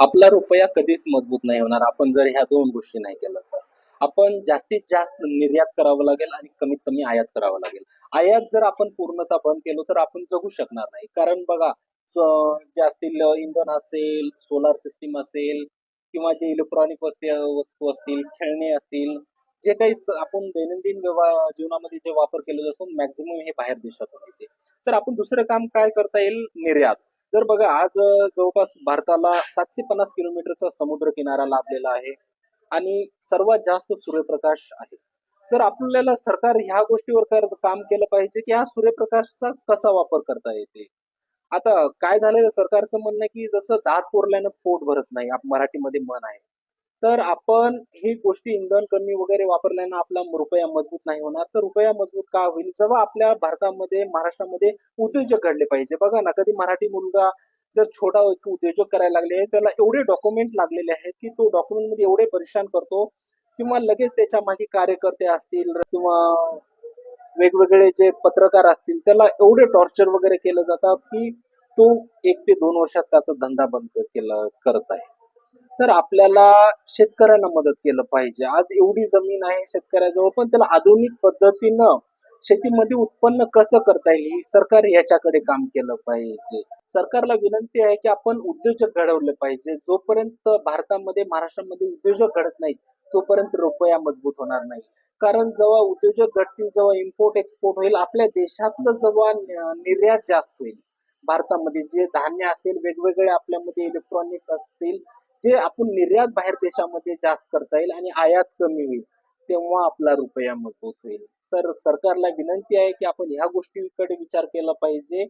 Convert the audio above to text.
आपला रुपया कधीच मजबूत नाही होणार आपण जर ह्या दोन गोष्टी नाही केल्या तर. आपण जास्तीत जास्त निर्यात करावं लागेल आणि कमीत कमी आयात करावं लागेल. आयात जर आपण पूर्णतः बंद केलो तर आपण जगू शकणार नाही. कारण बघा, जे असतील इंधन असेल, सोलार सिस्टीम असेल किंवा जे इलेक्ट्रॉनिक वस्तू असतील, खेळणे असतील, जे काही आपण दैनंदिन जीवनामध्ये जे वापर केलेलं असतो मॅक्झिमम हे बाहेर देशातून येते. तर आपण दुसरं काम काय करता येईल? निर्यात. तर बघा, आज जवळपास भारताला 750 किलोमीटरचा समुद्र किनारा लाभलेला आहे आणि सर्वात जास्त सूर्यप्रकाश आहे. तर आपल्याला सरकार ह्या गोष्टीवर काम केलं पाहिजे की हा सूर्यप्रकाशचा कसा वापर करता येते. आता काय झालंय, सरकारचं म्हणणं की जसं दात कोरल्यानं पोट भरत नाही, मराठीमध्ये म्हण आहे. तर आपण ही गोष्टी इंधन कमी वगैरे वापरल्यानं आपला रुपया मजबूत नाही होणार. तर रुपया मजबूत का होईल? जेव्हा आपल्या भारतामध्ये, महाराष्ट्रामध्ये उद्योजक घडले पाहिजे. बघा ना, कधी मराठी मुलगा जर छोटा उद्योजक करायला लागले, त्याला एवढे डॉक्युमेंट लागलेले आहेत की तो डॉक्युमेंट मध्ये एवढे परेशान करतो किंवा लगेच त्याच्या मागे कार्यकर्ते असतील किंवा वेगवेगळे जे पत्रकार असतील त्याला एवढे टॉर्चर वगैरे केलं जातात की तो 1 ते 2 वर्षात त्याचा धंदा बंद केला करत आहे. तर आपल्याला शेतकऱ्यांना मदत केलं पाहिजे. आज एवढी जमीन आहे शेतकऱ्याजवळ, पण त्याला आधुनिक पद्धतीनं शेतीमध्ये उत्पन्न कसं करता येईल हे सरकार याच्याकडे काम केलं पाहिजे. सरकारला विनंती आहे की आपण उद्योजक घडवले पाहिजे. जोपर्यंत भारतामध्ये, महाराष्ट्रामध्ये उद्योजक घडत नाही तोपर्यंत रुपया मजबूत होणार नाही. कारण जेव्हा उद्योजक घडतील, जेव्हा इम्पोर्ट एक्सपोर्ट होईल, आपल्या देशातलं जेव्हा निर्यात जास्त होईल, भारतामध्ये जे धान्य असेल, वेगवेगळे आपल्यामध्ये इलेक्ट्रॉनिक्स असतील, जे आपण निर्यात बाहेर देशामध्ये जास्त करता येईल आणि आयात कमी होईल, तेव्हा आपला रुपया मजबूत होईल. तर सरकारला विनंती आहे की आपण ह्या गोष्टीकडे विचार केला पाहिजे